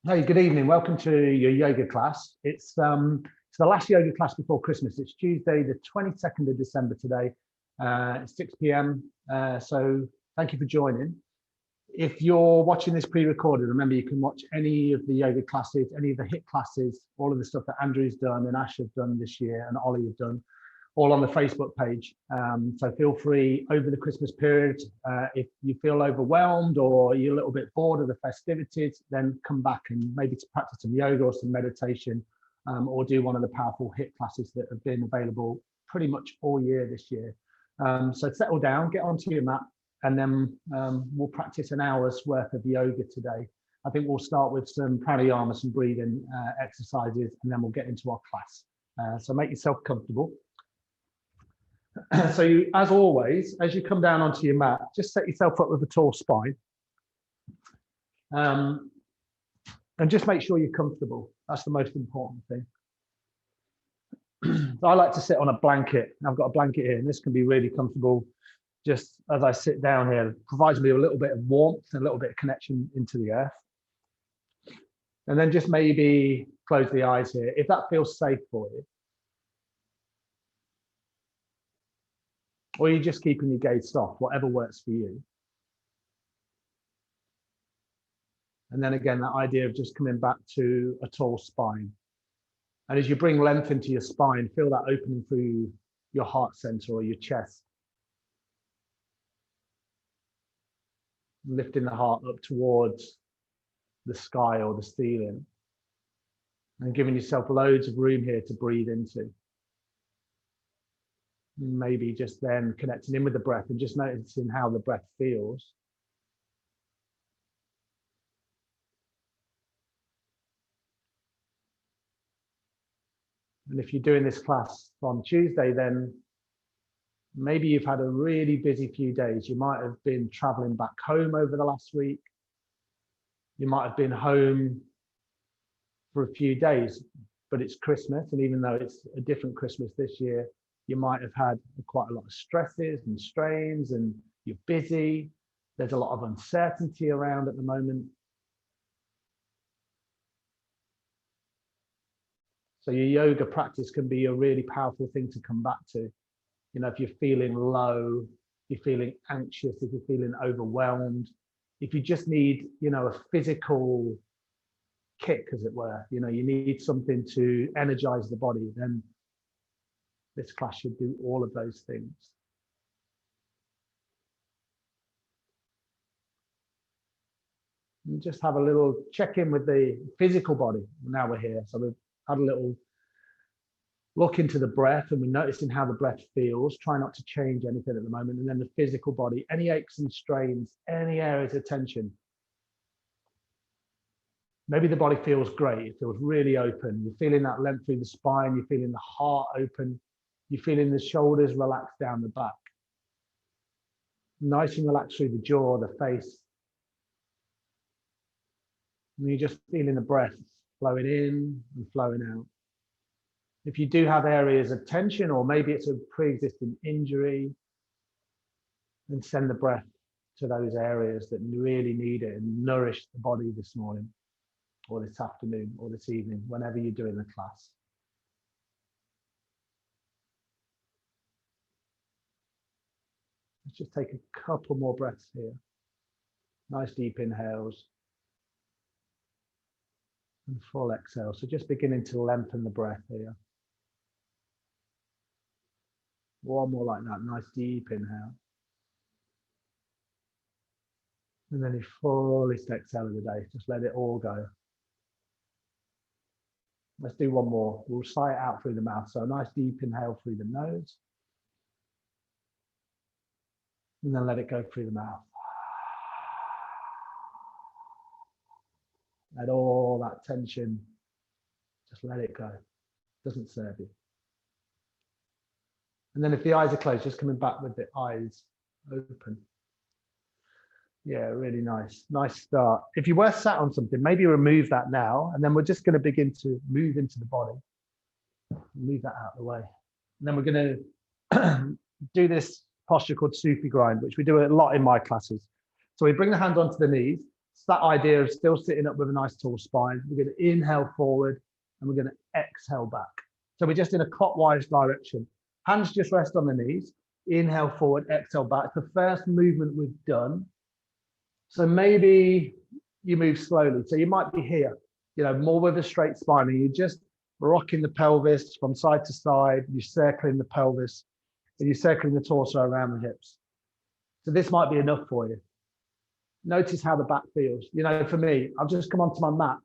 Hey, good evening. Welcome to your yoga class. It's the last yoga class before Christmas. It's Tuesday, the 22nd of December today. It's 6 p.m. So thank you for joining. If you're watching this pre-recorded, remember you can watch any of the yoga classes, any of the HIIT classes, all of the stuff that Andrew's done and Ash have done this year and Ollie have done, all on the Facebook page. So feel free over the Christmas period, if you feel overwhelmed or you're a little bit bored of the festivities, then come back and maybe to practice some yoga or some meditation, or do one of the powerful HIIT classes that have been available pretty much all year this year. So settle down, get onto your mat, and then we'll practice an hour's worth of yoga today. I think we'll start with some pranayama, some breathing exercises, and then we'll get into our class. So make yourself comfortable. So you, as always, as you come down onto your mat, just set yourself up with a tall spine. And just make sure you're comfortable. That's the most important thing. So I like to sit on a blanket. I've got a blanket here, and this can be really comfortable. Just as I sit down here, it provides me a little bit of warmth and a little bit of connection into the earth. And then just maybe close the eyes here, if that feels safe for you. Or you're just keeping your gaze soft, whatever works for you. And then again, that idea of just coming back to a tall spine. And as you bring length into your spine, feel that opening through your heart center or your chest. Lifting the heart up towards the sky or the ceiling. And giving yourself loads of room here to breathe into. Maybe just then connecting in with the breath and just noticing how the breath feels. And if you're doing this class on Tuesday, then maybe you've had a really busy few days. You might have been traveling back home over the last week. You might have been home for a few days, but it's Christmas. And even though it's a different Christmas this year, you might have had quite a lot of stresses and strains, and you're busy. There's a lot of uncertainty around at the moment. So your yoga practice can be a really powerful thing to come back to. You know, if you're feeling low, you're feeling anxious, if you're feeling overwhelmed, if you just need, you know, a physical kick, as it were, you know, you need something to energize the body, then this class should do all of those things. And just have a little check in with the physical body. Now we're here. So we've had a little look into the breath, and we're noticing how the breath feels. Try not to change anything at the moment. And then the physical body, any aches and strains, any areas of tension. Maybe the body feels great. It feels really open. You're feeling that length through the spine. You're feeling the heart open. You're feeling the shoulders relax down the back. Nice and relaxed through the jaw, the face. And you're just feeling the breath flowing in and flowing out. If you do have areas of tension, or maybe it's a pre-existing injury, then send the breath to those areas that really need it and nourish the body this morning, or this afternoon, or this evening, whenever you're doing the class. Let's just take a couple more breaths here. Nice deep inhales and full exhale. So just beginning to lengthen the breath here. One more like that. Nice deep inhale. And then your fullest exhale of the day. Just let it all go. Let's do one more. We'll sigh it out through the mouth. So a nice deep inhale through the nose. And then let it go through the mouth. Let all that tension, just let it go. It doesn't serve you. And then if the eyes are closed, just coming back with the eyes open. Yeah, really nice. Nice start. If you were sat on something, maybe remove that now, and then we're just going to begin to move into the body. Move that out of the way. And then we're going to do this posture called Sufi grind, which we do a lot in my classes. So we bring the hands onto the knees, It's that idea of still sitting up with a nice tall spine. We're going to inhale forward and we're going to exhale back. So we're just in a clockwise direction. Hands just rest on the knees. Inhale forward, exhale back. The first movement we've done. So maybe you move slowly. So you might be here, more with a straight spine, and you're just rocking the pelvis from side to side. You're circling the pelvis and you're circling the torso around the hips. So this might be enough for you. Notice how the back feels. For me, I've just come onto my mat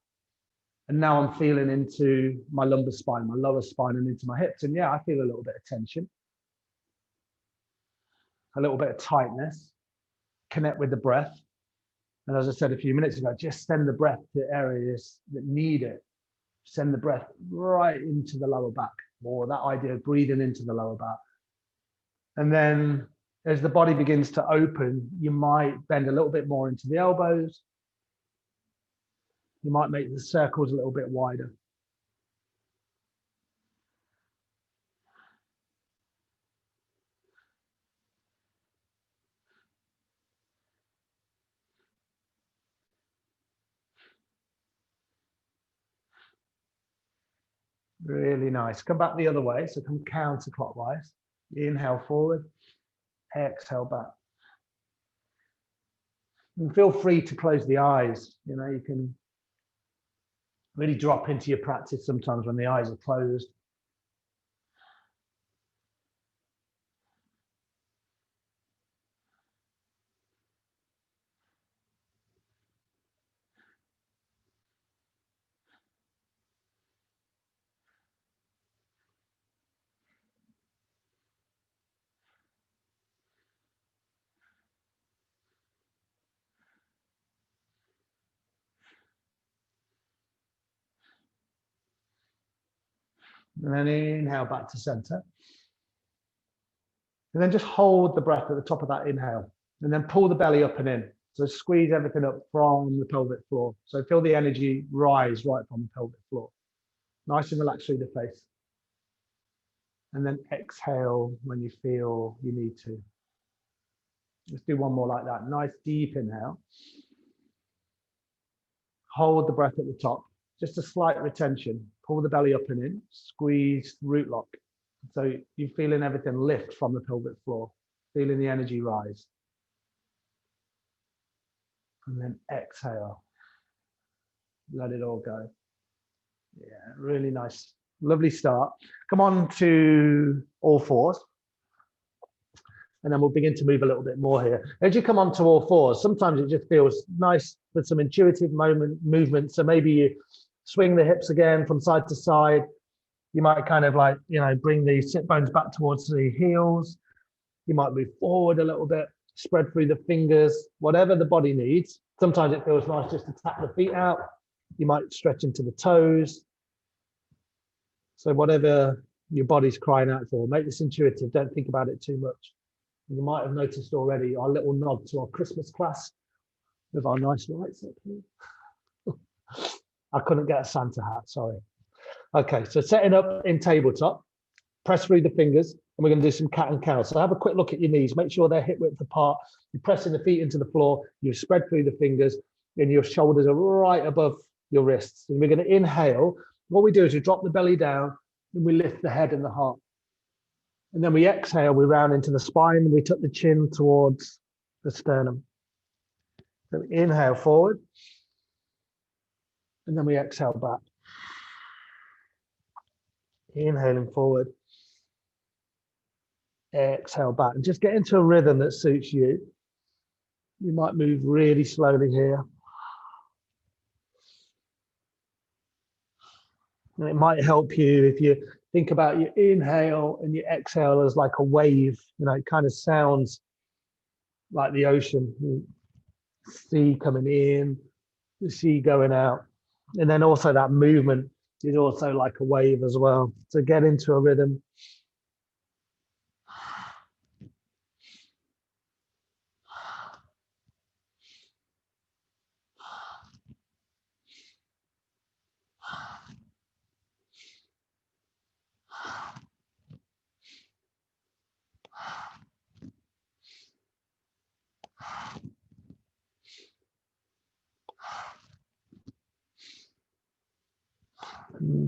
and now I'm feeling into my lumbar spine, my lower spine, and into my hips. And yeah, I feel a little bit of tension, a little bit of tightness. Connect with the breath. And as I said a few minutes ago, just send the breath to areas that need it. Send the breath right into the lower back, or that idea of breathing into the lower back. And then as the body begins to open, you might bend a little bit more into the elbows. You might make the circles a little bit wider. Really nice. Come back the other way. So come counterclockwise. Inhale forward, exhale back. And feel free to close the eyes. You can really drop into your practice sometimes when the eyes are closed. And then inhale back to center. And then just hold the breath at the top of that inhale. And then pull the belly up and in. So squeeze everything up from the pelvic floor. So feel the energy rise right from the pelvic floor. Nice and relaxed through the face. And then exhale when you feel you need to. Let's do one more like that. Nice deep inhale. Hold the breath at the top. Just a slight retention. Pull the belly up and in. Squeeze root lock. So you're feeling everything lift from the pelvic floor. Feeling the energy rise. And then exhale. Let it all go. Yeah, really nice. Lovely start. Come on to all fours. And then we'll begin to move a little bit more here. As you come on to all fours, sometimes it just feels nice with some intuitive movement. So maybe you swing the hips again from side to side. You might kind of bring the sit bones back towards the heels. You might move forward a little bit, spread through the fingers, whatever the body needs. Sometimes it feels nice just to tap the feet out. You might stretch into the toes. So whatever your body's crying out for, make this intuitive. Don't think about it too much. You might have noticed already our little nod to our Christmas class with our nice lights up here. I couldn't get a Santa hat, sorry. Okay, so setting up in tabletop, press through the fingers, and we're going to do some cat and cow. So have a quick look at your knees, make sure they're hip width apart. You're pressing the feet into the floor, you spread through the fingers, and your shoulders are right above your wrists. And we're going to inhale. What we do is we drop the belly down, and we lift the head and the heart. And then we exhale, we round into the spine, and we tuck the chin towards the sternum. So we inhale forward, and then we exhale back. Inhaling forward, exhale back, and just get into a rhythm that suits you. You might move really slowly here. And it might help you if you think about your inhale and your exhale as like a wave. It kind of sounds like the ocean. The sea coming in, the sea going out. And then also that movement is also like a wave as well. So get into a rhythm.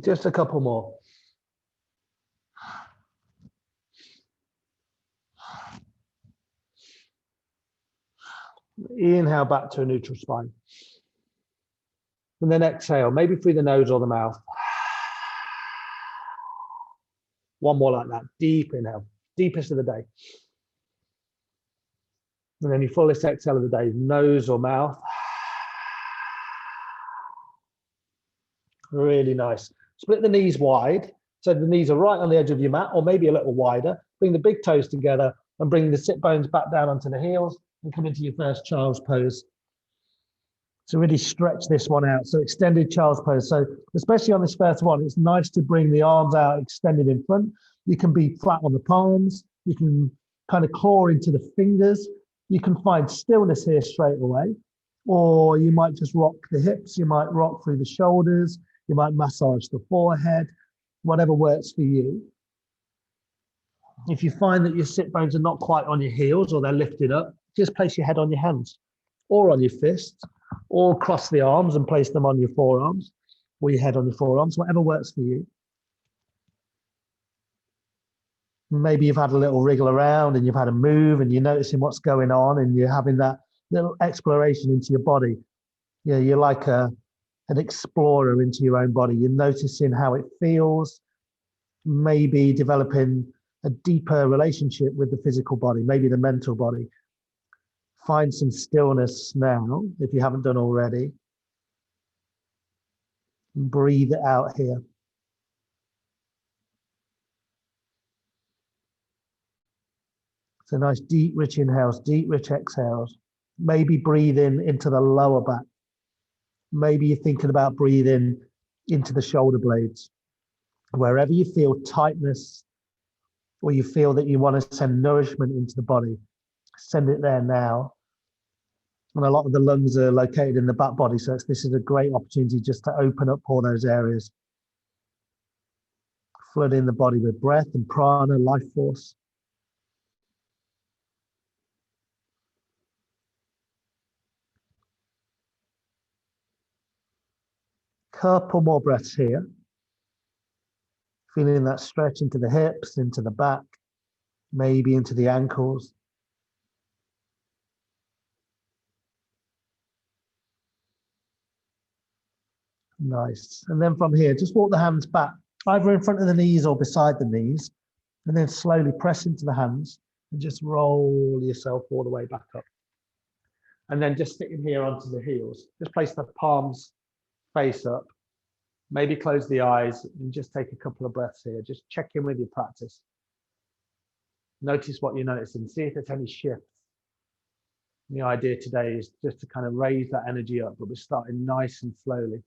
Just a couple more. Inhale back to a neutral spine. And then exhale, maybe through the nose or the mouth. One more like that. Deep inhale, deepest of the day. And then your fullest exhale of the day, nose or mouth. Really nice. Split the knees wide. So the knees are right on the edge of your mat, or maybe a little wider. Bring the big toes together and bring the sit bones back down onto the heels and come into your first child's pose. So really stretch this one out. So extended child's pose. So especially on this first one, it's nice to bring the arms out extended in front. You can be flat on the palms. You can kind of claw into the fingers. You can find stillness here straight away. Or you might just rock the hips. You might rock through the shoulders. You might massage the forehead, whatever works for you. If you find that your sit bones are not quite on your heels or they're lifted up, just place your head on your hands or on your fists, or cross the arms and place them on your forearms, or your head on your forearms, whatever works for you. Maybe you've had a little wriggle around and you've had a move and you're noticing what's going on and you're having that little exploration into your body. Yeah, you're like an explorer into your own body. You're noticing how it feels, maybe developing a deeper relationship with the physical body, maybe the mental body. Find some stillness now, if you haven't done already. Breathe it out here. So nice deep, rich inhales, deep, rich exhales. Maybe breathe in into the lower back. Maybe you're thinking about breathing into the shoulder blades. Wherever you feel tightness or you feel that you want to send nourishment into the body, send it there now. And a lot of the lungs are located in the back body, so this is a great opportunity just to open up all those areas. Flooding the body with breath and prana, life force. Couple more breaths here. Feeling that stretch into the hips, into the back, maybe into the ankles. Nice. And then from here, just walk the hands back, either in front of the knees or beside the knees, and then slowly press into the hands and just roll yourself all the way back up. And then just sitting here onto the heels, just place the palms face up, maybe close the eyes and just take a couple of breaths here. Just check in with your practice. Notice what you're noticing, see if there's any shifts. The idea today is just to kind of raise that energy up, but we're starting nice and slowly.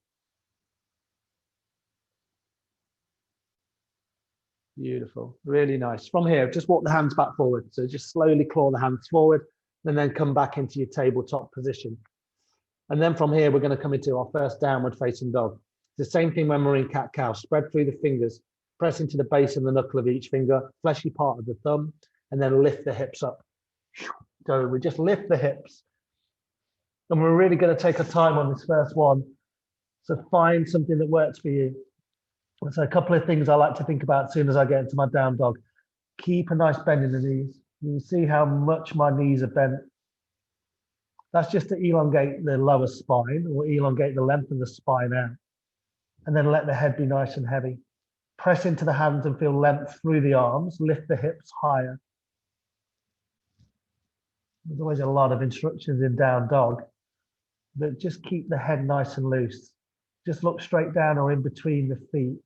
Beautiful, really nice. From here, just walk the hands back forward. So just slowly claw the hands forward and then come back into your tabletop position. And then from here, we're going to come into our first downward facing dog. It's the same thing when we're in cat-cow. Spread through the fingers, press into the base of the knuckle of each finger, fleshy part of the thumb, and then lift the hips up. So we just lift the hips. And we're really going to take our time on this first one. So find something that works for you. So a couple of things I like to think about as soon as I get into my down dog. Keep a nice bend in the knees. You can see how much my knees are bent. That's just to elongate the lower spine or elongate the length of the spine out. And then let the head be nice and heavy. Press into the hands and feel length through the arms. Lift the hips higher. There's always a lot of instructions in down dog, but just keep the head nice and loose. Just look straight down or in between the feet.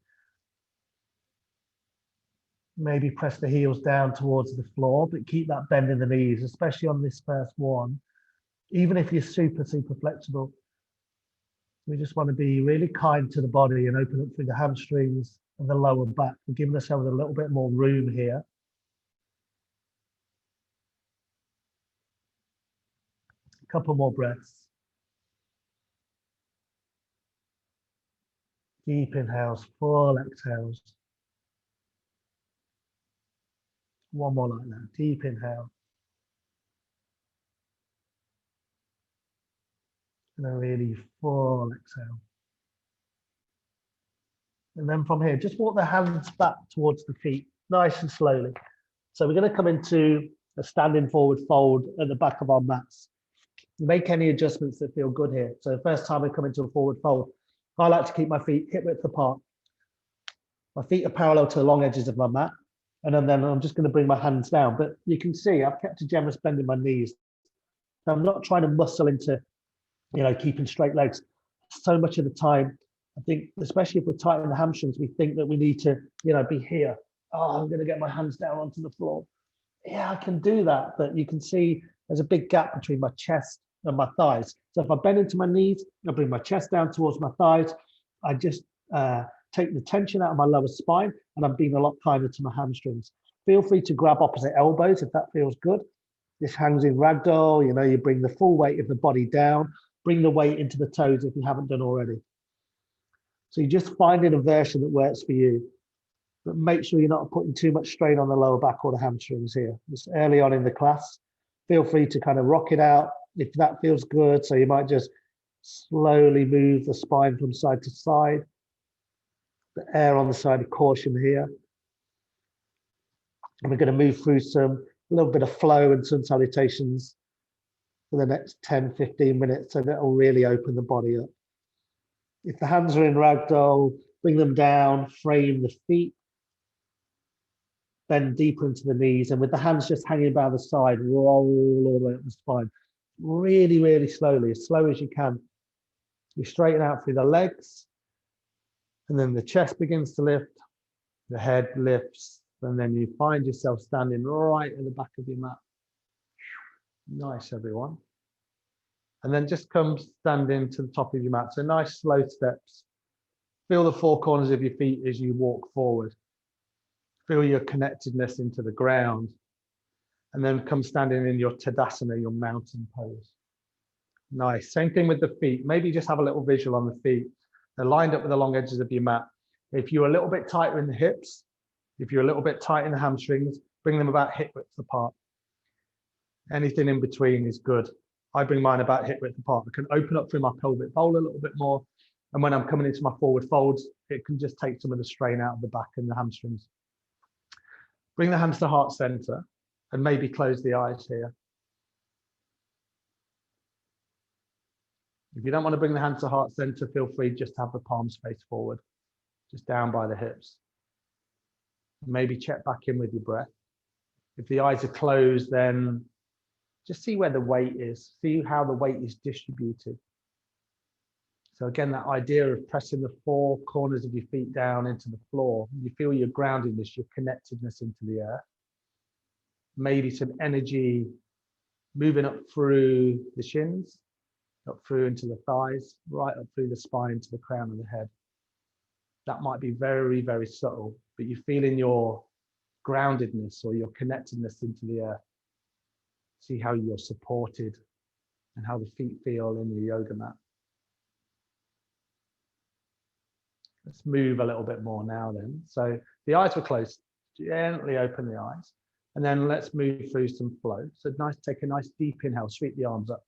Maybe press the heels down towards the floor, but keep that bend in the knees, especially on this first one. Even if you're super, super flexible, we just want to be really kind to the body and open up through the hamstrings and the lower back. We're giving ourselves a little bit more room here. A couple more breaths. Deep inhales, full exhales. One more like that. Deep inhale. And a really full exhale. And then from here, just walk the hands back towards the feet, nice and slowly. So we're going to come into a standing forward fold at the back of our mats. Make any adjustments that feel good here. So the first time I come into a forward fold, I like to keep my feet hip width apart. My feet are parallel to the long edges of my mat. And then I'm just going to bring my hands down. But you can see I've kept a generous bend in my knees. I'm not trying to muscle into, keeping straight legs. So much of the time, I think, especially if we're tight in the hamstrings, we think that we need to, be here. Oh, I'm going to get my hands down onto the floor. Yeah, I can do that. But you can see there's a big gap between my chest and my thighs. So if I bend into my knees, I bring my chest down towards my thighs. I just take the tension out of my lower spine, and I'm being a lot kinder to my hamstrings. Feel free to grab opposite elbows if that feels good. This hangs in ragdoll. You bring the full weight of the body down, bring the weight into the toes if you haven't done already. So you're just finding a version that works for you, but make sure you're not putting too much strain on the lower back or the hamstrings here. Just early on in the class, feel free to kind of rock it out if that feels good. So you might just slowly move the spine from side to side. The air on the side of caution here. And we're going to move through a little bit of flow and sun salutations for the next 10, 15 minutes. So that will really open the body up. If the hands are in ragdoll, bring them down, frame the feet, bend deeper into the knees, and with the hands just hanging by the side, roll all the way up the spine. Really, really slowly, as slow as you can. You straighten out through the legs, and then the chest begins to lift, the head lifts, and then you find yourself standing right at the back of your mat. Nice, everyone. And then just come standing to the top of your mat. So nice slow steps. Feel the four corners of your feet as you walk forward. Feel your connectedness into the ground. And then come standing in your Tadasana, your mountain pose. Nice. Same thing with the feet. Maybe just have a little visual on the feet. They're lined up with the long edges of your mat. If you're a little bit tighter in the hips, if you're a little bit tight in the hamstrings, bring them about hip width apart. Anything in between is good. I bring mine about hip width apart. I can open up through my pelvic bowl a little bit more. And when I'm coming into my forward folds, it can just take some of the strain out of the back and the hamstrings. Bring the hands to heart center and maybe close the eyes here. If you don't want to bring the hands to heart center, feel free just to have the palms face forward, just down by the hips. Maybe check back in with your breath. If the eyes are closed, then just see where the weight is. See how the weight is distributed. So again, that idea of pressing the four corners of your feet down into the floor, you feel your groundedness, your connectedness into the earth. Maybe some energy moving up through the shins, up through into the thighs, right up through the spine to the crown of the head. That might be very, very subtle, but you feel in your groundedness or your connectedness into the earth. See how you're supported and how the feet feel in the yoga mat. Let's move a little bit more now then. So the eyes were closed. Gently open the eyes. And then let's move through some flow. So take a nice deep inhale, sweep the arms up.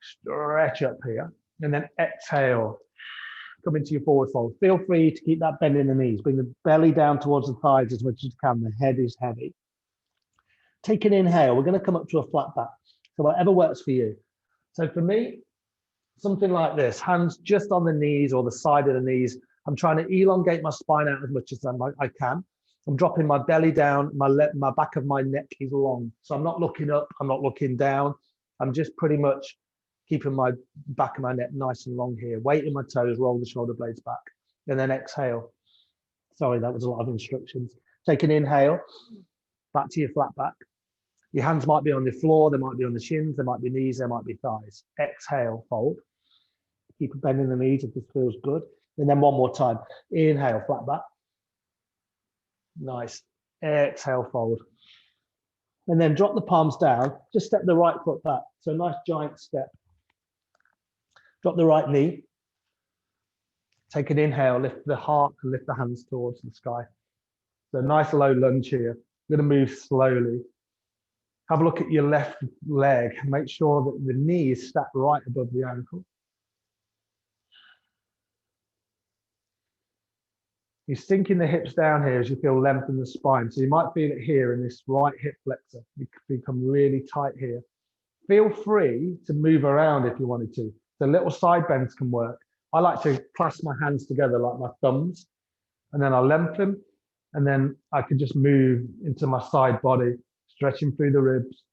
Stretch up here. And then exhale. Come into your forward fold. Feel free to keep that bend in the knees. Bring the belly down towards the thighs as much as you can. The head is heavy. Take an inhale. We're going to come up to a flat back. So whatever works for you. So for me, something like this, hands just on the knees or the side of the knees. I'm trying to elongate my spine out as much as I can. I'm dropping my belly down. My back of my neck is long. So I'm not looking up. I'm not looking down. I'm just pretty much keeping my back of my neck nice and long here. Weighting my toes, roll the shoulder blades back. And then exhale. Sorry, that was a lot of instructions. Take an inhale, back to your flat back. Your hands might be on the floor, they might be on the shins, there might be knees, there might be thighs. Exhale, fold. Keep bending the knees if this feels good. And then one more time. Inhale, flat back. Nice. Exhale, fold. And then drop the palms down. Just step the right foot back. So nice giant step. Drop the right knee. Take an inhale, lift the heart and lift the hands towards the sky. So nice low lunge here. We're going to move slowly. Have a look at your left leg. Make sure that the knee is stacked right above the ankle. You're sinking the hips down here as you feel length in the spine. So you might feel it here in this right hip flexor. You become really tight here. Feel free to move around if you wanted to. The little side bends can work. I like to clasp my hands together like my thumbs, and then I'll lengthen, and then I can just move into my side body, stretching through the ribs.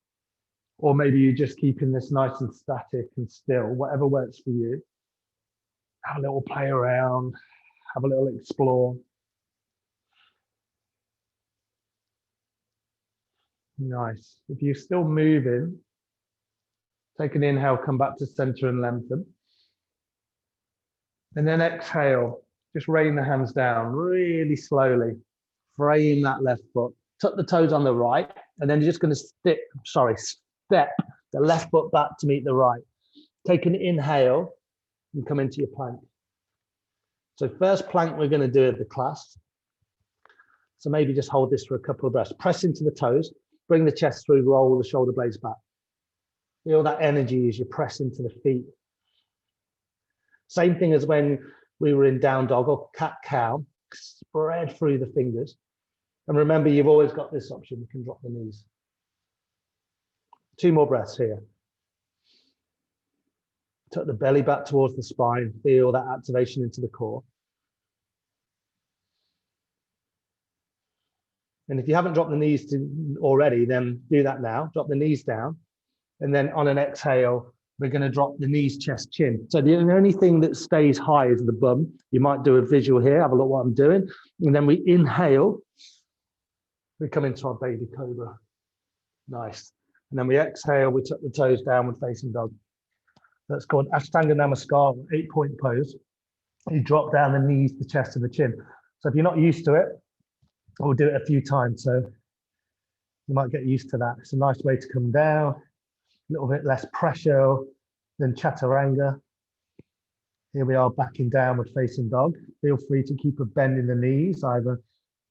Or maybe you're just keeping this nice and static and still, whatever works for you. Have a little play around, have a little explore. Nice. If you're still moving, take an inhale, come back to center and lengthen. And then exhale, just rain the hands down really slowly. Frame that left foot, tuck the toes on the right, and then you're just going to step the left foot back to meet the right. Take an inhale and come into your plank. So first plank we're going to do at the class. So maybe just hold this for a couple of breaths. Press into the toes, bring the chest through, roll the shoulder blades back. Feel that energy as you press into the feet. Same thing as when we were in down dog or cat cow, spread through the fingers. And remember, you've always got this option, you can drop the knees. 2 more breaths here. Tuck the belly back towards the spine, feel that activation into the core. And if you haven't dropped the knees already, then do that now. Drop the knees down. And then on an exhale, we're going to drop the knees, chest, chin. So the only thing that stays high is the bum. You might do a visual here, have a look what I'm doing. And then we inhale. We come into our baby cobra. Nice. And then we exhale, we tuck the toes downward facing dog. That's called Ashtanga Namaskar, 8-point pose. You drop down the knees, the chest, and the chin. So if you're not used to it, we'll do it a few times. So you might get used to that. It's a nice way to come down, a little bit less pressure than Chaturanga. Here we are back in downward facing dog. Feel free to keep a bend in the knees, either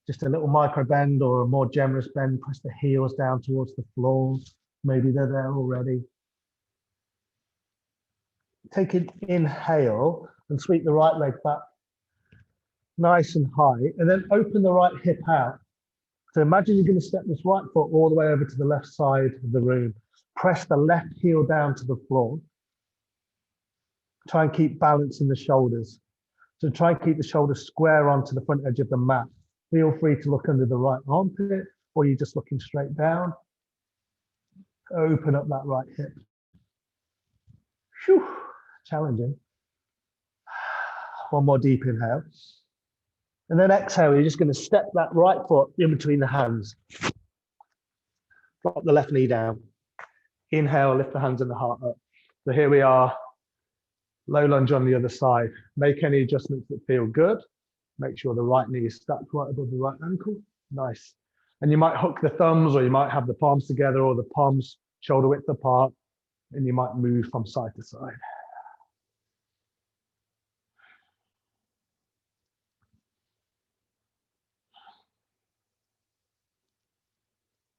just a little micro bend or a more generous bend. Press the heels down towards the floor. Maybe they're there already. Take an inhale and sweep the right leg back nice and high, and then open the right hip out. So imagine you're going to step this right foot all the way over to the left side of the room. Press the left heel down to the floor. Try and keep balance in the shoulders. So try and keep the shoulders square onto the front edge of the mat. Feel free to look under the right armpit, or you're just looking straight down. Open up that right hip. Whew, challenging. One more deep inhale. And then exhale, you're just going to step that right foot in between the hands. Drop the left knee down. Inhale, lift the hands and the heart up. So here we are, low lunge on the other side. Make any adjustments that feel good. Make sure the right knee is stacked right above the right ankle. Nice. And you might hook the thumbs, or you might have the palms together, or the palms shoulder width apart, and you might move from side to side.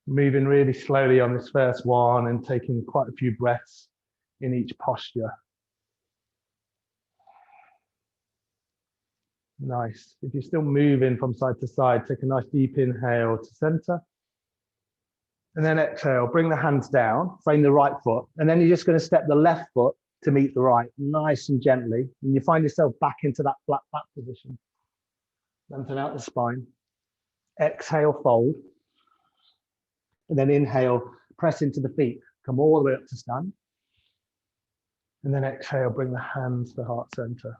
Moving really slowly on this first one and taking quite a few breaths in each posture. Nice. If you're still moving from side to side, take a nice deep inhale to center. And then exhale, bring the hands down, frame the right foot, and then you're just going to step the left foot to meet the right, nice and gently. And you find yourself back into that flat back position. Lengthen out the spine. Exhale, fold. And then inhale, press into the feet, come all the way up to stand. And then exhale, bring the hands to heart center.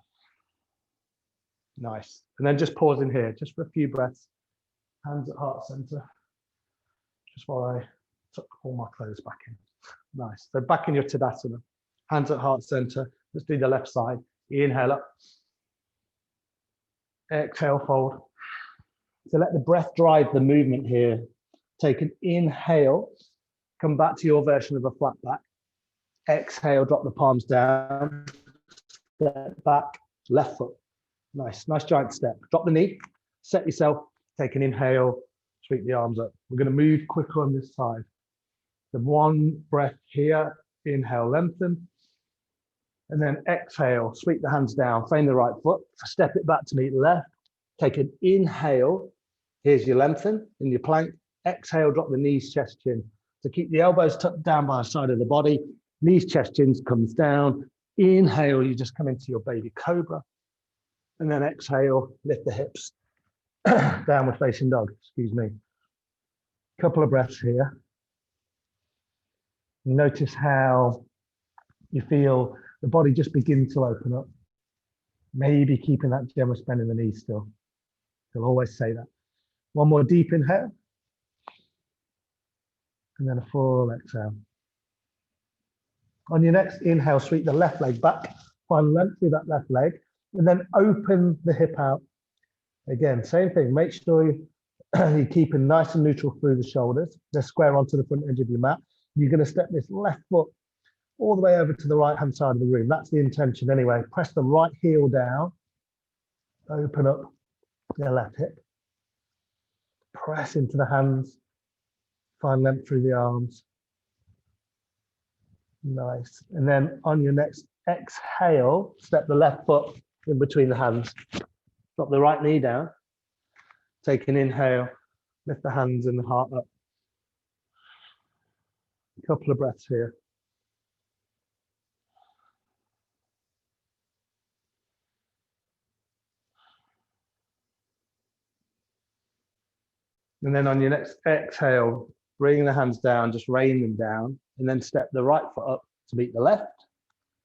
Nice. And then just pause in here, just for a few breaths. Hands at heart center. Just while I tuck all my clothes back in. Nice. So back in your Tadasana. Hands at heart center. Let's do the left side. Inhale up. Exhale, fold. So let the breath drive the movement here. Take an inhale. Come back to your version of a flat back. Exhale, drop the palms down. Step back, left foot. Nice, nice giant step. Drop the knee, set yourself, take an inhale, sweep the arms up. We're going to move quicker on this side. So one breath here, inhale, lengthen. And then exhale, sweep the hands down, frame the right foot, step it back to meet the left. Take an inhale. Here's your lengthen in your plank. Exhale, drop the knees, chest, chin. So keep the elbows tucked down by the side of the body. Knees, chest, chins comes down. Inhale, you just come into your baby cobra. And then exhale, lift the hips. Downward facing dog, excuse me. Couple of breaths here. Notice how you feel the body just begin to open up. Maybe keeping that generous bend in the knees still. You'll always say that. One more deep inhale. And then a full exhale. On your next inhale, sweep the left leg back. Find length through that left leg. And then open the hip out. Again, same thing. Make sure you're keeping nice and neutral through the shoulders. They're square onto the front edge of your mat. You're going to step this left foot all the way over to the right hand side of the room. That's the intention anyway. Press the right heel down. Open up your left hip. Press into the hands. Find length through the arms. Nice. And then on your next exhale, step the left foot in between the hands. Drop the right knee down. Take an inhale. Lift the hands and the heart up. A couple of breaths here. And then on your next exhale, bring the hands down, just rain them down, and then step the right foot up to meet the left,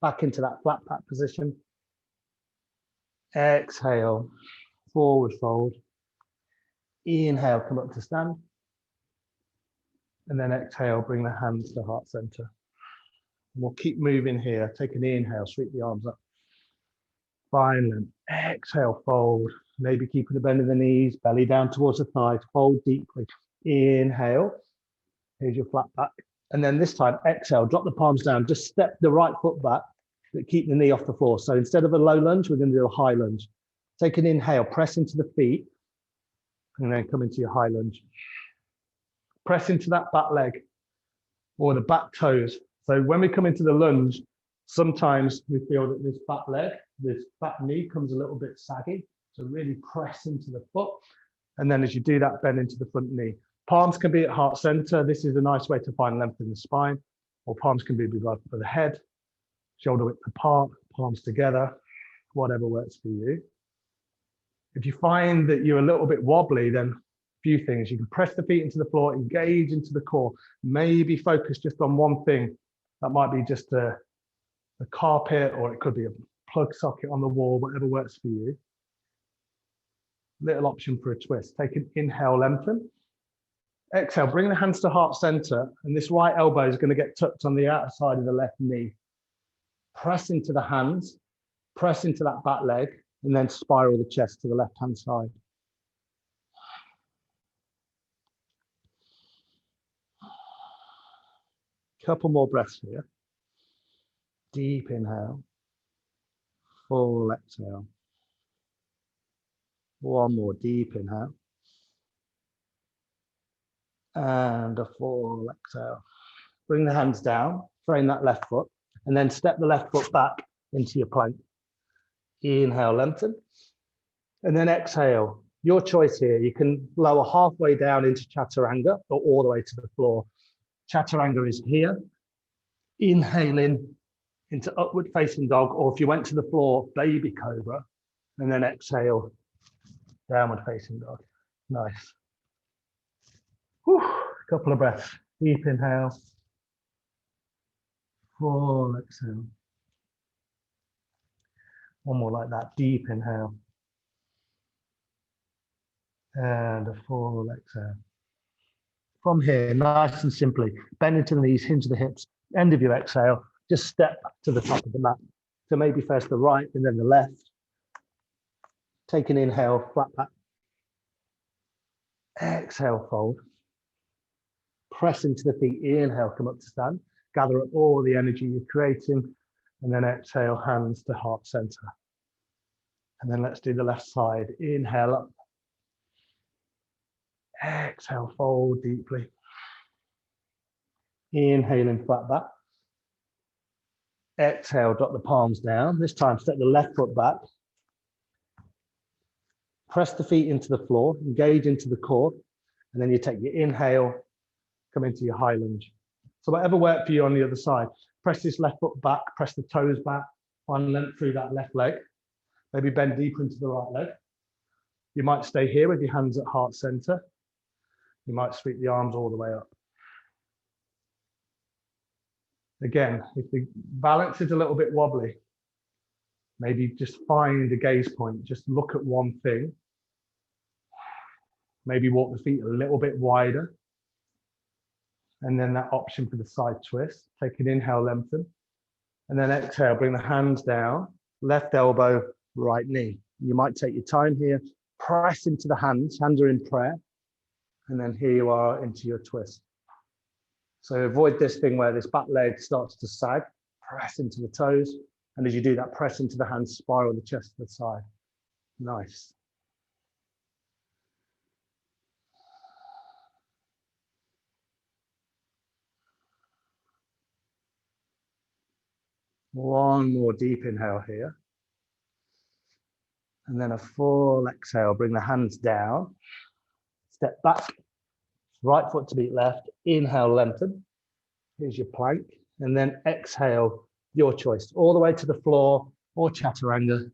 back into that flat back position. Exhale, forward fold. Inhale, come up to stand. And then exhale, bring the hands to heart center. And we'll keep moving here. Take an inhale, sweep the arms up. Find length. Exhale, fold. Maybe keeping the bend in the knees, belly down towards the thighs, fold deeply. Inhale. Here's your flat back. And then this time, exhale, drop the palms down. Just step the right foot back, but keep the knee off the floor. So instead of a low lunge, we're going to do a high lunge. Take an inhale, press into the feet, and then come into your high lunge. Press into that back leg or the back toes. So when we come into the lunge, sometimes we feel that this back leg, this back knee comes a little bit saggy. So really press into the foot. And then as you do that, bend into the front knee. Palms can be at heart center. This is a nice way to find length in the spine. Or palms can be above the head, shoulder width apart, palms together, whatever works for you. If you find that you're a little bit wobbly, then a few things. You can press the feet into the floor, engage into the core, maybe focus just on one thing. That might be just a carpet, or it could be a plug socket on the wall, whatever works for you. Little option for a twist. Take an inhale, lengthen. Exhale, bring the hands to heart center, and this right elbow is going to get tucked on the outside of the left knee. Press into the hands, press into that back leg, and then spiral the chest to the left-hand side. Couple more breaths here. Deep inhale, full exhale. One more deep inhale. And a full exhale. Bring the hands down, frame that left foot, and then step the left foot back into your plank. Inhale, lengthen. And then exhale. Your choice here. You can lower halfway down into chaturanga or all the way to the floor. Chaturanga is here. Inhaling into upward facing dog, or if you went to the floor, baby cobra, and then exhale, downward facing dog. Nice. Whew. Couple of breaths. Deep inhale. Full exhale. One more like that. Deep inhale. And a full exhale. From here, nice and simply, bend into the knees, hinge the hips, end of your exhale, just step to the top of the mat. So maybe first the right and then the left. Take an inhale, flat back. Exhale, fold. Press into the feet, inhale, come up to stand. Gather up all the energy you're creating, and then exhale, hands to heart center. And then let's do the left side. Inhale up. Exhale, fold deeply. Inhaling flat back. Exhale, drop the palms down. This time, step the left foot back. Press the feet into the floor, engage into the core, and then you take your inhale, come into your high lunge. So whatever worked for you on the other side, press this left foot back, press the toes back, find length through that left leg, maybe bend deeper into the right leg. You might stay here with your hands at heart center. You might sweep the arms all the way up. Again, if the balance is a little bit wobbly, maybe just find a gaze point, just look at one thing. Maybe walk the feet a little bit wider. And then that option for the side twist. Take an inhale, lengthen. And then exhale, bring the hands down, left elbow, right knee. You might take your time here, press into the hands are in prayer. And then here you are into your twist. So avoid this thing where this back leg starts to sag, press into the toes. And as you do that, press into the hands, spiral the chest to the side. Nice. One more deep inhale here. And then a full exhale, bring the hands down, step back, right foot to beat left, inhale, lengthen. Here's your plank, and then exhale, your choice, all the way to the floor or chaturanga.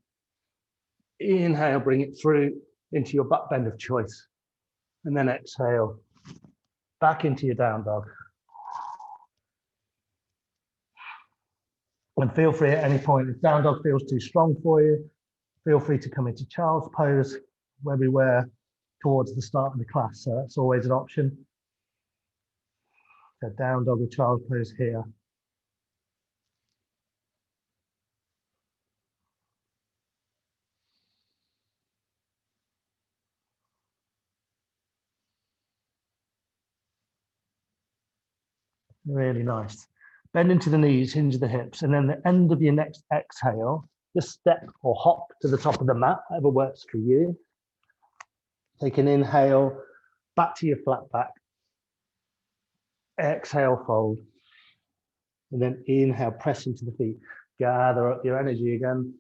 Inhale, bring it through into your back bend of choice. And then exhale, back into your down dog. And feel free at any point, if down dog feels too strong for you, feel free to come into child's pose where we were towards the start of the class. So that's always an option. So down dog or child's pose here. Really nice. Bend into the knees, hinge the hips, and then the end of your next exhale, just step or hop to the top of the mat, whatever works for you. Take an inhale, back to your flat back. Exhale, fold. And then inhale, press into the feet. Gather up your energy again.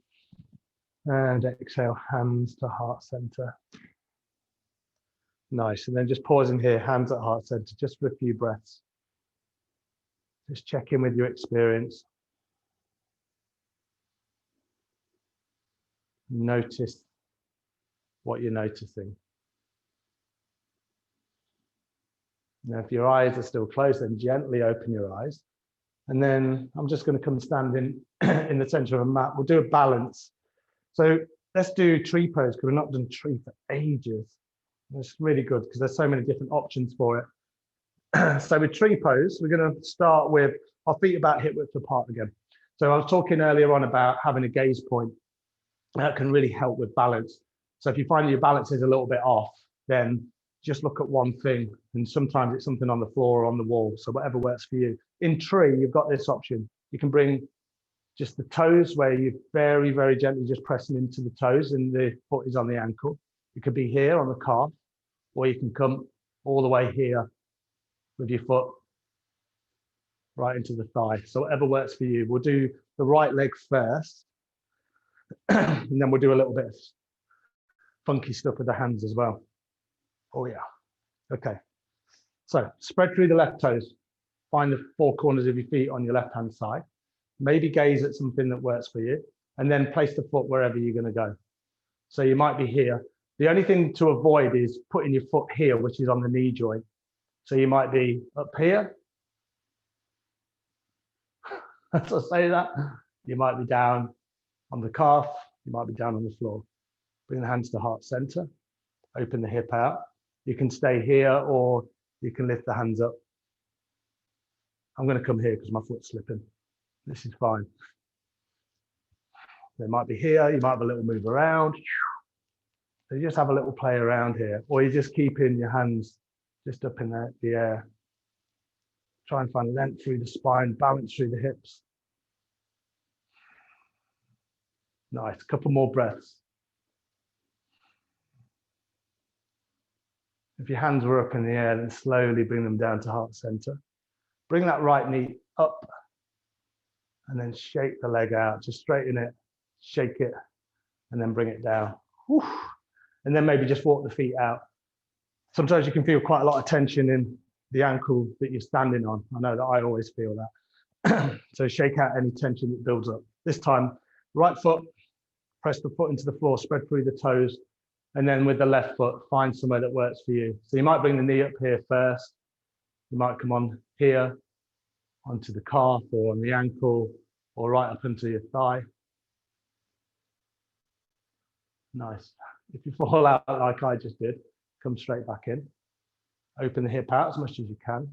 And exhale, hands to heart center. Nice. And then just pausing here, hands at heart center, just for a few breaths. Just check in with your experience. Notice what you're noticing. Now, if your eyes are still closed, then gently open your eyes. And then I'm just going to come stand in the center of a mat. We'll do a balance. So let's do tree pose, because we've not done tree for ages. It's really good because there's so many different options for it. So with tree pose, we're going to start with our feet about hip width apart again. So I was talking earlier on about having a gaze point. That can really help with balance. So if you find your balance is a little bit off, then just look at one thing. And sometimes it's something on the floor or on the wall. So whatever works for you. In tree, you've got this option. You can bring just the toes where you're very, very gently just pressing into the toes and the foot is on the ankle. You could be here on the calf, or you can come all the way here with your foot right into the thigh. So whatever works for you. We'll do the right leg first, and then we'll do a little bit of funky stuff with the hands as well. Oh yeah. Okay. So spread through the left toes. Find the four corners of your feet on your left-hand side. Maybe gaze at something that works for you, and then place the foot wherever you're going to go. So you might be here. The only thing to avoid is putting your foot here, which is on the knee joint. So you might be up here. As I say that, you might be down on the calf. You might be down on the floor. Bring the hands to heart center. Open the hip out. You can stay here, or you can lift the hands up. I'm going to come here because my foot's slipping. This is fine. They might be here. You might have a little move around. So you just have a little play around here, or you just keep in your hands just up in the air. Try and find length through the spine, balance through the hips. Nice. Couple more breaths. If your hands were up in the air, then slowly bring them down to heart center. Bring that right knee up and then shake the leg out. Just straighten it, shake it, and then bring it down. Whew. and then maybe just walk the feet out. Sometimes you can feel quite a lot of tension in the ankle that you're standing on. I know that I always feel that. So shake out any tension that builds up. This time, right foot, press the foot into the floor, spread through the toes, and then with the left foot, find somewhere that works for you. So you might bring the knee up here first. You might come on here, onto the calf or on the ankle, or right up into your thigh. Nice. If you fall out like I just did, come straight back in. Open the hip out as much as you can.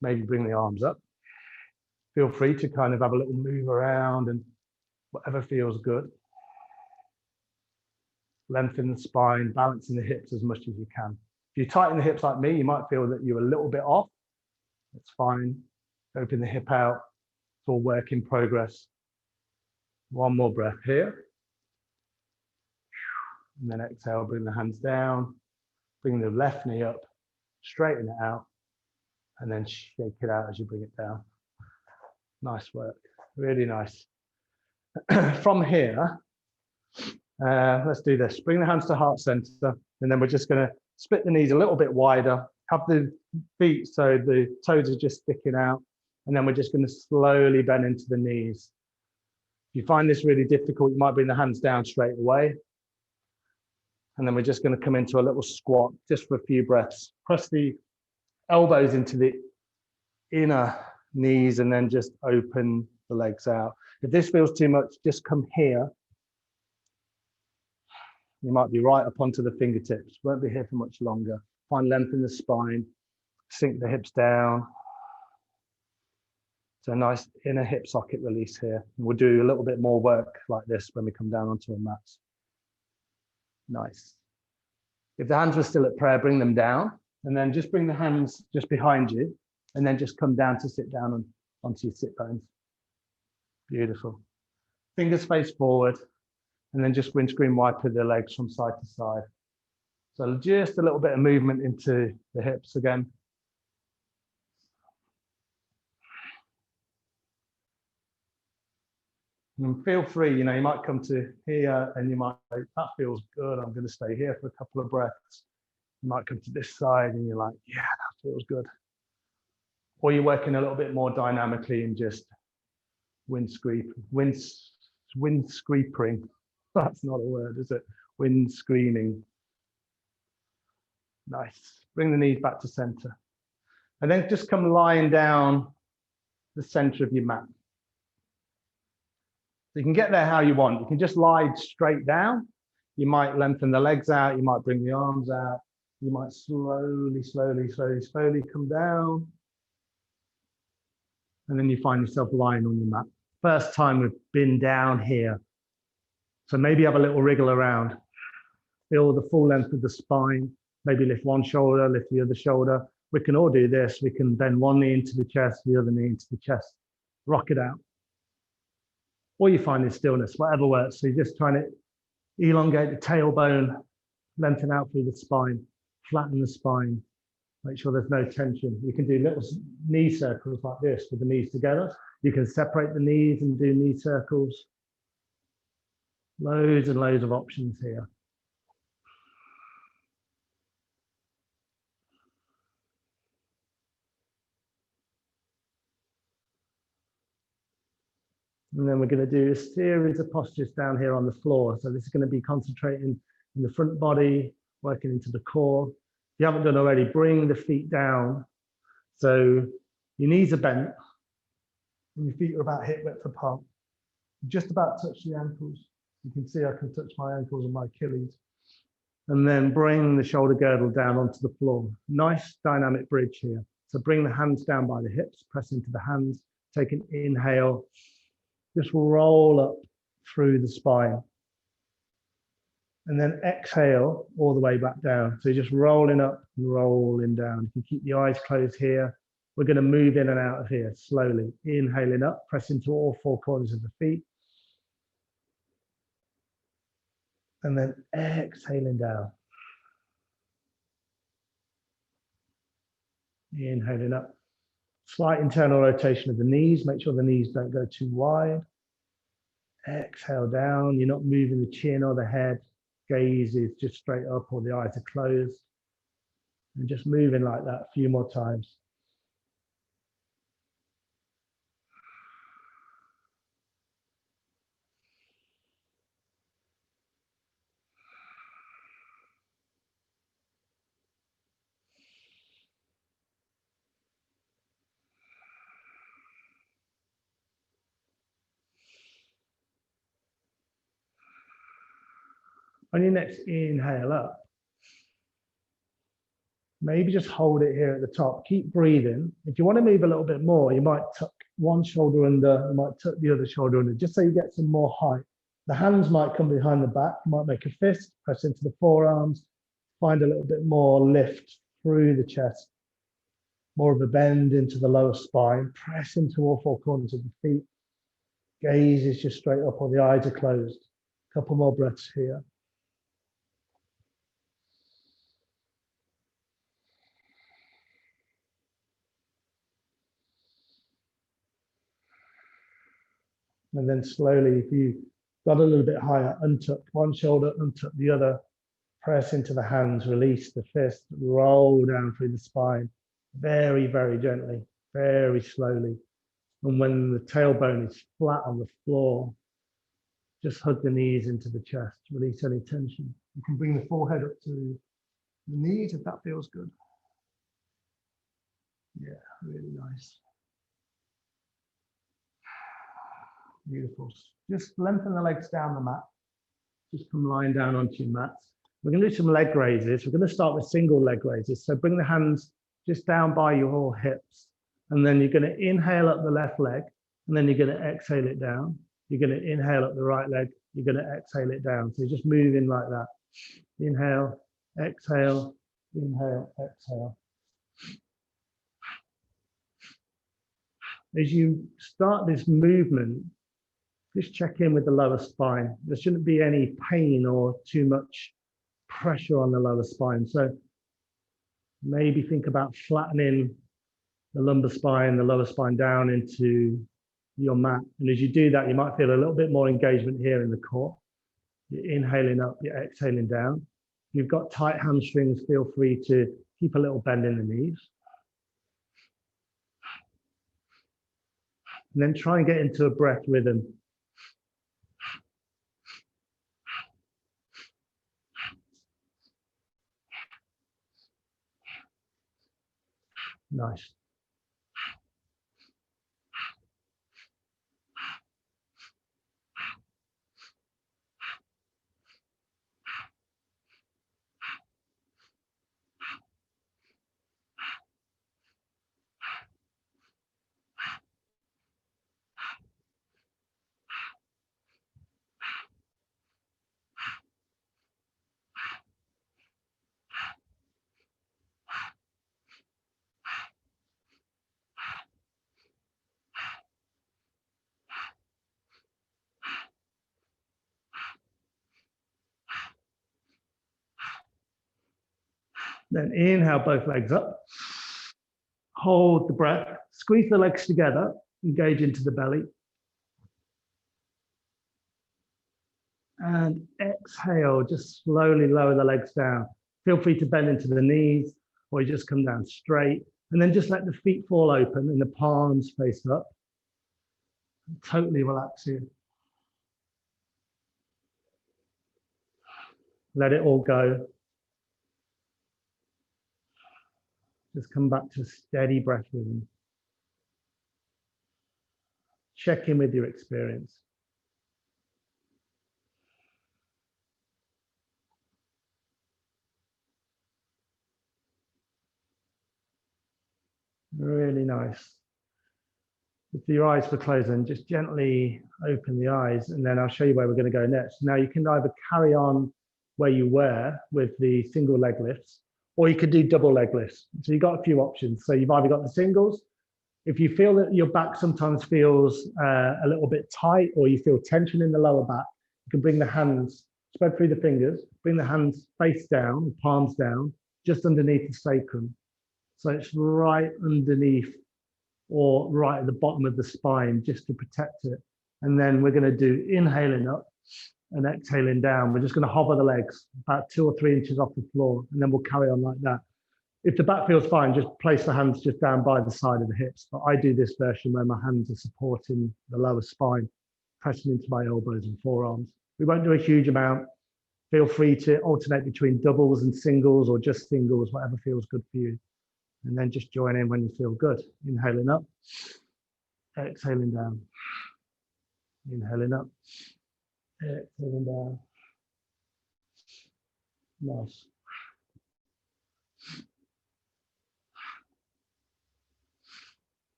Maybe bring the arms up. Feel free to kind of have a little move around and whatever feels good. Lengthen the spine, balancing the hips as much as you can. If you tighten the hips like me, you might feel that you're a little bit off. That's fine. Open the hip out. It's all work in progress. One more breath here. And then exhale, bring the hands down. Bring the left knee up, straighten it out, and then shake it out as you bring it down. Nice work, really nice. From here, let's do this. Bring the hands to heart center, and then we're just gonna split the knees a little bit wider, have the feet so the toes are just sticking out, and then we're just gonna slowly bend into the knees. If you find this really difficult, you might bring the hands down straight away. And then we're just going to come into a little squat just for a few breaths. Press the elbows into the inner knees and then just open the legs out. If this feels too much, just come here. You might be right up onto the fingertips. Won't be here for much longer. Find length in the spine. Sink the hips down. So a nice inner hip socket release here. And we'll do a little bit more work like this when we come down onto a mat. Nice. If the hands were still at prayer, bring them down, and then just bring the hands just behind you, and then just come down to sit down onto your sit bones. Beautiful. Fingers face forward, and then just windscreen wiper the legs from side to side. So just a little bit of movement into the hips again. And feel free, you might come to here and you might say, that feels good, I'm going to stay here for a couple of breaths. You might come to this side and you're like, yeah, that feels good. Or you're working a little bit more dynamically and just wind screeping. That's not a word, is it? Wind screaming. Nice. Bring the knees back to center. And then just come lying down the center of your mat. So you can get there how you want. You can just lie straight down. You might lengthen the legs out. You might bring the arms out. You might slowly come down. And then you find yourself lying on your mat. First time we've been down here. So maybe have a little wriggle around. Feel the full length of the spine. Maybe lift one shoulder, lift the other shoulder. We can all do this. We can bend one knee into the chest, the other knee into the chest. Rock it out. Or you find in stillness, whatever works. So you're just trying to elongate the tailbone, lengthen out through the spine, flatten the spine, make sure there's no tension. You can do little knee circles like this with the knees together. You can separate the knees and do knee circles. Loads and loads of options here. And then we're going to do a series of postures down here on the floor. So this is going to be concentrating in the front body, working into the core. If you haven't done already, bring the feet down. So your knees are bent and your feet are about hip width apart. Just about touch the ankles. You can see I can touch my ankles and my Achilles. And then bring the shoulder girdle down onto the floor. Nice dynamic bridge here. So bring the hands down by the hips, press into the hands, take an inhale. Just roll up through the spine. And then exhale all the way back down. So you're just rolling up and rolling down. You can keep the eyes closed here. We're going to move in and out of here slowly. Inhaling up, press into all four corners of the feet. And then exhaling down. Inhaling up. Slight internal rotation of the knees. Make sure the knees don't go too wide. Exhale down. You're not moving the chin or the head. gaze is just straight up or the eyes are closed. And just moving like that a few more times. On your next inhale up, maybe just hold it here at the top. Keep breathing. If you want to move a little bit more, you might tuck one shoulder under, you might tuck the other shoulder under, just so you get some more height. The hands might come behind the back. You might make a fist, press into the forearms, find a little bit more lift through the chest, more of a bend into the lower spine, press into all four corners of the feet. Gaze is just straight up or the eyes are closed. A couple more breaths here. And then slowly, if you got a little bit higher, untuck one shoulder, untuck the other, press into the hands, release the fist, roll down through the spine, very, very gently, very slowly. And when the tailbone is flat on the floor, just hug the knees into the chest, release any tension. You can bring the forehead up to the knees if that feels good. Yeah, really nice. Beautiful. Just lengthen the legs down the mat. Just come lying down onto your mats. We're going to do some leg raises. We're going to start with single leg raises. So bring the hands just down by your hips. And then you're going to inhale up the left leg. And then you're going to exhale it down. You're going to inhale up the right leg. You're going to exhale it down. So just moving like that. Inhale, exhale, inhale, exhale. As you start this movement, just check in with the lower spine. There shouldn't be any pain or too much pressure on the lower spine. So maybe think about flattening the lumbar spine, the lower spine down into your mat. And as you do that, you might feel a little bit more engagement here in the core. You're inhaling up, you're exhaling down. If you've got tight hamstrings, feel free to keep a little bend in the knees. And then try and get into a breath rhythm. Nice. Then inhale both legs up. Hold the breath. Squeeze the legs together. Engage into the belly. And exhale, just slowly lower the legs down. Feel free to bend into the knees or you just come down straight. And then just let the feet fall open and the palms face up. Totally relax you. Let it all go. Just come back to a steady breath rhythm. Check in with your experience. Really nice. If your eyes were closed, then just gently open the eyes and then I'll show you where we're going to go next. Now you can either carry on where you were with the single leg lifts, or you could do double leg lifts. So you've got a few options. So you've either got the singles. If you feel that your back sometimes feels a little bit tight or you feel tension in the lower back, you can bring the hands, spread through the fingers, bring the hands face down, palms down, just underneath the sacrum. So it's right underneath or right at the bottom of the spine just to protect it. And then we're going to do inhaling up and exhaling down. We're just going to hover the legs about 2 or 3 inches off the floor, and then we'll carry on like that. If the back feels fine, just place the hands just down by the side of the hips. But I do this version where my hands are supporting the lower spine, pressing into my elbows and forearms. We won't do a huge amount. Feel free to alternate between doubles and singles or just singles, whatever feels good for you. And then just join in when you feel good. Inhaling up, exhaling down. Inhaling up, exhaling down. Nice.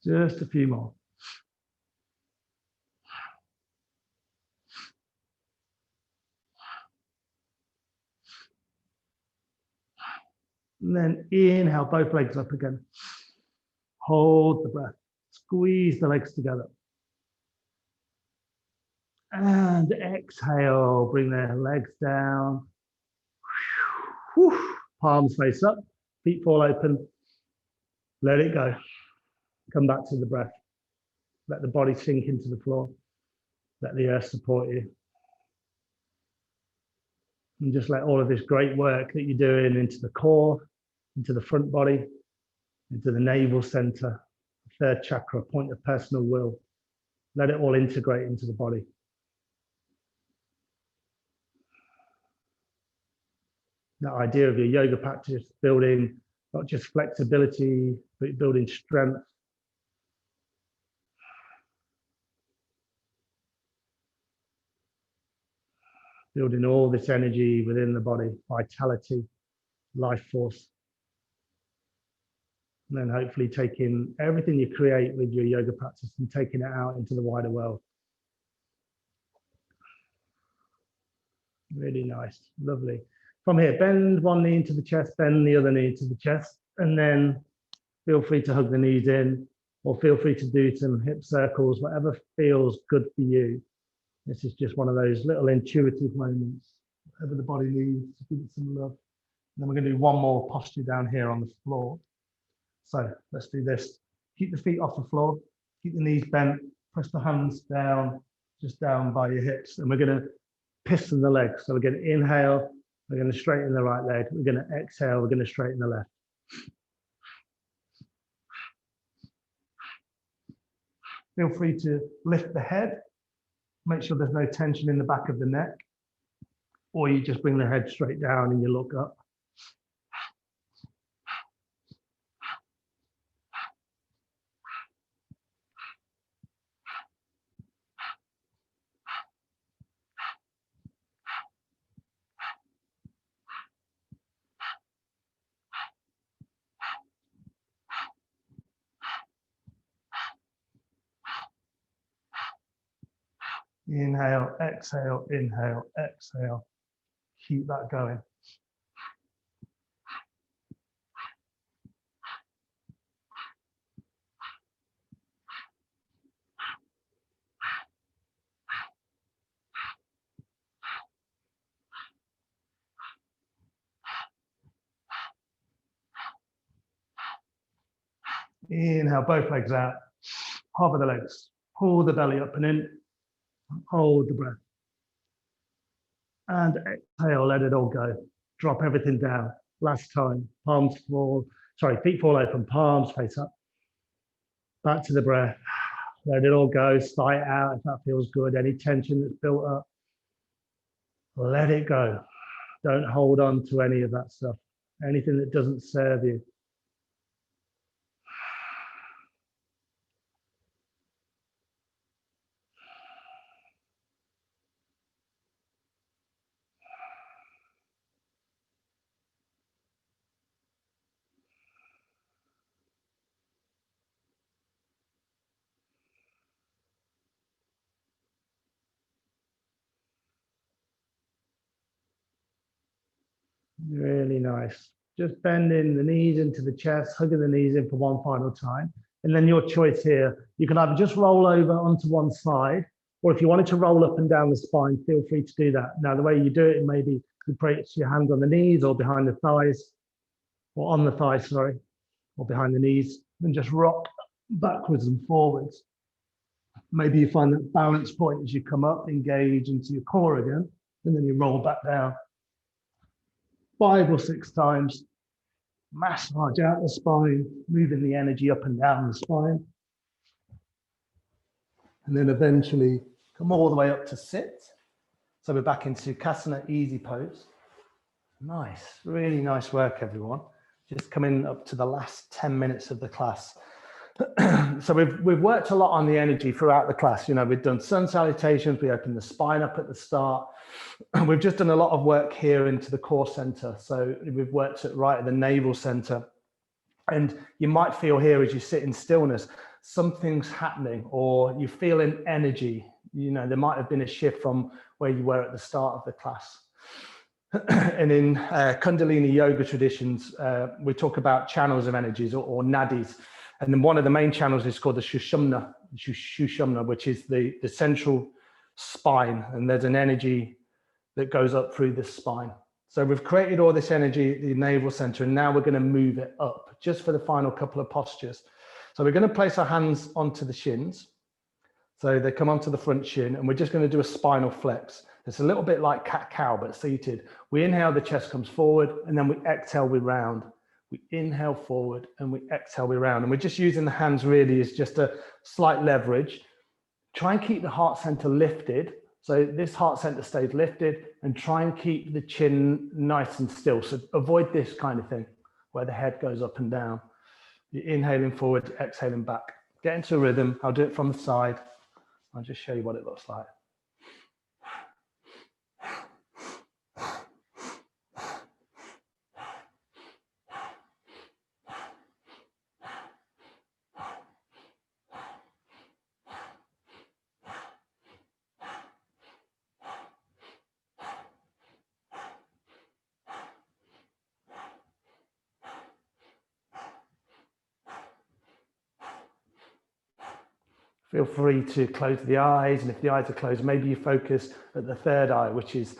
Just a few more. And then inhale, both legs up again. Hold the breath. Squeeze the legs together. And exhale, bring the legs down. Palms face up, feet fall open. Let it go. Come back to the breath. Let the body sink into the floor. Let the earth support you. And just let all of this great work that you're doing into the core, into the front body, into the navel center, third chakra, point of personal will. Let it all integrate into the body. That idea of your yoga practice building not just flexibility, but building strength. Building all this energy within the body, vitality, life force. And then hopefully taking everything you create with your yoga practice and taking it out into the wider world. Really nice, lovely. From here, bend one knee into the chest, bend the other knee into the chest, and then feel free to hug the knees in, or feel free to do some hip circles, whatever feels good for you. This is just one of those little intuitive moments, whatever the body needs, to give it some love. And then we're going to do one more posture down here on the floor. So let's do this. Keep the feet off the floor, keep the knees bent, press the hands down, just down by your hips. And we're going to piston the legs. So we're going to inhale, we're going to straighten the right leg. We're going to exhale, we're going to straighten the left. Feel free to lift the head. Make sure there's no tension in the back of the neck. Or you just bring the head straight down and you look up. Inhale, exhale, inhale, exhale. Keep that going. Inhale, both legs out. Hover the legs. Pull the belly up and in. Hold the breath. And exhale, let it all go. Drop everything down. Last time. Palms fall, sorry, feet fall open, palms face up. Back to the breath. Let it all go. Sigh it out if that feels good. Any tension that's built up, let it go. Don't hold on to any of that stuff. Anything that doesn't serve you. Really nice. Just bending the knees into the chest, hugging the knees in for one final time. And then your choice here, you can either just roll over onto one side, or if you wanted to roll up and down the spine, feel free to do that. Now, the way you do it, maybe you place your hands on the knees or behind the thighs, or on the thighs, sorry, or behind the knees, and just rock backwards and forwards. Maybe you find that balance point as you come up, engage into your core again, and then you roll back down. 5 or 6 times, massage out the spine, moving the energy up and down the spine. And then eventually come all the way up to sit. So we're back into Sukhasana, easy pose. Nice, really nice work, everyone. Just coming up to the last 10 minutes of the class. So we've worked a lot on the energy throughout the class. You know, we've done sun salutations, we opened the spine up at the start. We've just done a lot of work here into the core center. So we've worked right at the navel center. And you might feel here as you sit in stillness, something's happening, or you feel an energy. You know, there might have been a shift from where you were at the start of the class. And in Kundalini yoga traditions, we talk about channels of energies or nadis. And then one of the main channels is called the Sushumna, which is the central spine. And there's an energy that goes up through the spine. So we've created all this energy at the navel center, and now we're going to move it up just for the final couple of postures. So we're going to place our hands onto the shins. So they come onto the front shin, and we're just going to do a spinal flex. It's a little bit like cat-cow, but seated. We inhale, the chest comes forward, and then we exhale, we round. We inhale forward, and we exhale, we round. And we're just using the hands really as just a slight leverage. Try and keep the heart center lifted. So this heart center stays lifted, and try and keep the chin nice and still. So avoid this kind of thing where the head goes up and down. You're inhaling forward, exhaling back. Get into a rhythm. I'll do it from the side. I'll just show you what it looks like. Feel free to close the eyes, and if the eyes are closed, maybe you focus at the third eye, which is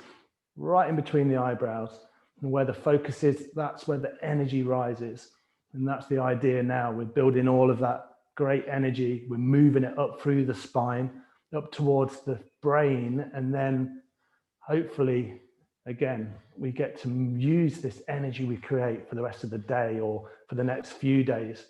right in between the eyebrows. And where the focus is, that's where the energy rises. And that's the idea now. We're building all of that great energy. We're moving it up through the spine, up towards the brain. And then hopefully, again, we get to use this energy we create for the rest of the day or for the next few days.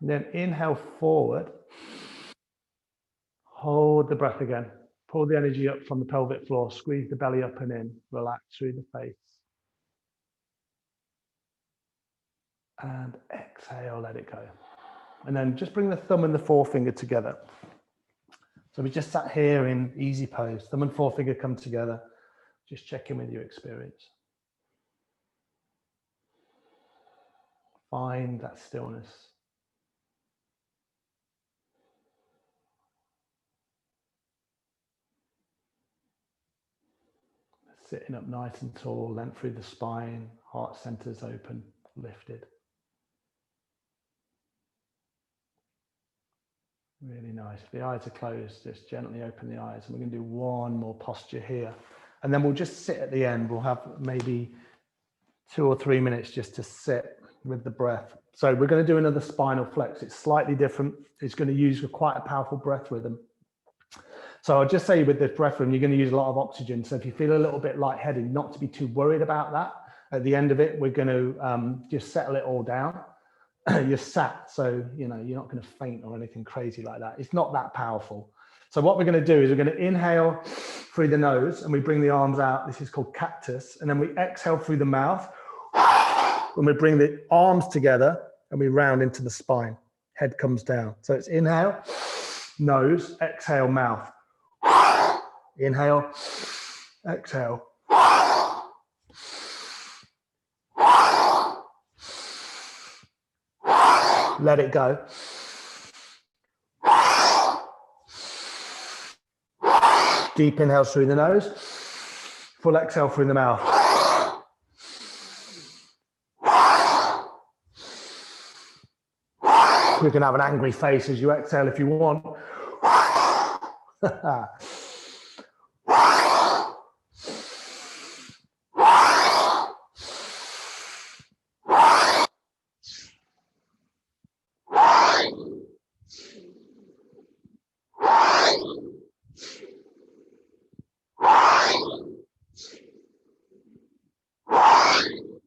Then inhale forward, hold the breath again, pull the energy up from the pelvic floor, squeeze the belly up and in, relax through the face. And exhale, let it go. And then just bring the thumb and the forefinger together. So we just sat here in easy pose, thumb and forefinger come together. Just check in with your experience. Find that stillness. Sitting up nice and tall, length through the spine, heart centers open, lifted. Really nice. If the eyes are closed, just gently open the eyes. And we're going to do one more posture here. And then we'll just sit at the end. We'll have maybe 2 or 3 minutes just to sit with the breath. So we're going to do another spinal flex. It's slightly different. It's going to use quite a powerful breath rhythm. So I'll just say with this breath rhythm, you're going to use a lot of oxygen. So if you feel a little bit lightheaded, not to be too worried about that. At the end of it, we're going to just settle it all down. You're sat, so you're not going to faint or anything crazy like that. It's not that powerful. So what we're going to do is we're going to inhale through the nose and we bring the arms out. This is called cactus. And then we exhale through the mouth and we bring the arms together and we round into the spine. head comes down. So it's inhale, nose, exhale, mouth. Inhale, exhale. Let it go. Deep inhale through the nose, full exhale through the mouth. You can have an angry face as you exhale if you want.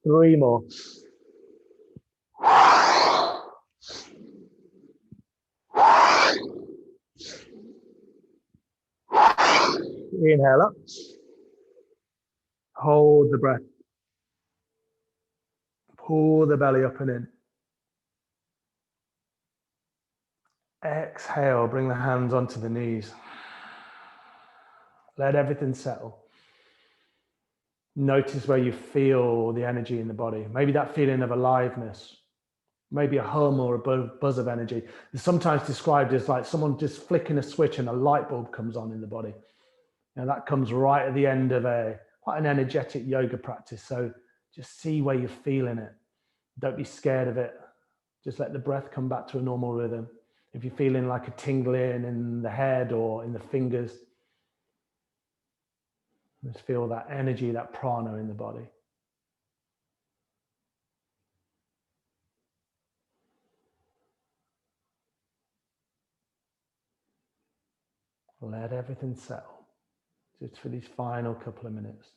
3 more. Inhale up. Hold the breath. Pull the belly up and in. Exhale, bring the hands onto the knees. Let everything settle. Notice where you feel the energy in the body. Maybe that feeling of aliveness, maybe a hum or a buzz of energy. It's sometimes described as like someone just flicking a switch and a light bulb comes on in the body. Now that comes right at the end of quite an energetic yoga practice. So just see where you're feeling it. Don't be scared of it. Just let the breath come back to a normal rhythm. If you're feeling like a tingling in the head or in the fingers, just feel that energy, that prana in the body. Let everything settle, just for these final couple of minutes.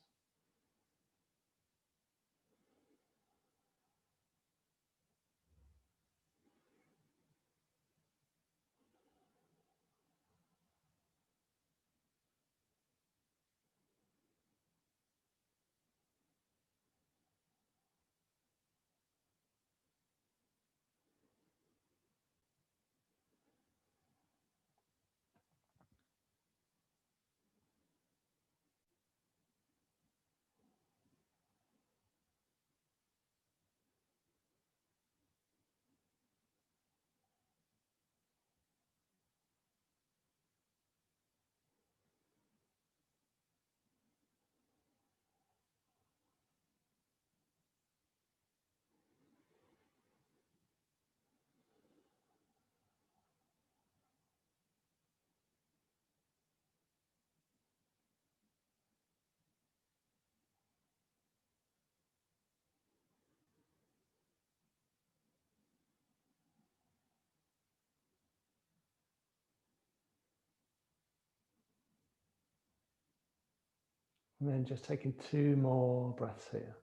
And then just taking 2 more breaths here.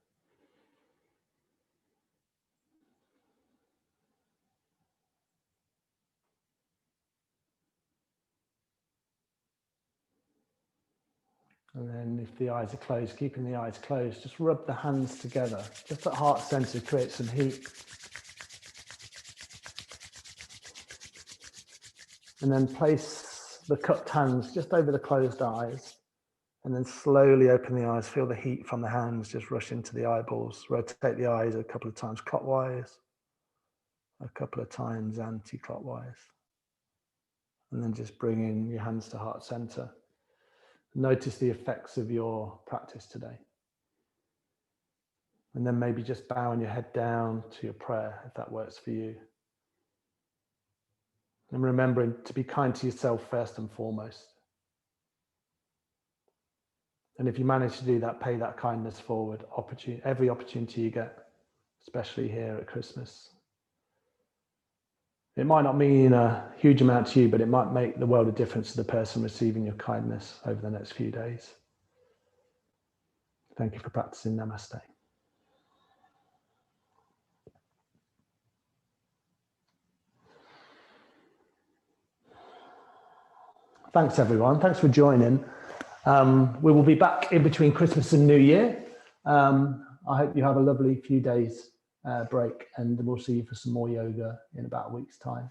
And then if the eyes are closed, keeping the eyes closed, just rub the hands together, just at heart center to create some heat. And then place the cupped hands just over the closed eyes. And then slowly open the eyes, feel the heat from the hands just rush into the eyeballs. Rotate the eyes a couple of times clockwise, a couple of times anti-clockwise. And then just bring in your hands to heart center. Notice the effects of your practice today. And then maybe just bowing your head down to your prayer, if that works for you. And remembering to be kind to yourself first and foremost. And if you manage to do that, pay that kindness forward. Every opportunity you get, especially here at Christmas. It might not mean a huge amount to you, but it might make the world of difference to the person receiving your kindness over the next few days. Thank you for practicing. Namaste. Thanks, everyone. Thanks for joining. We will be back in between Christmas and New Year. I hope you have a lovely few days break, and we'll see you for some more yoga in about a week's time.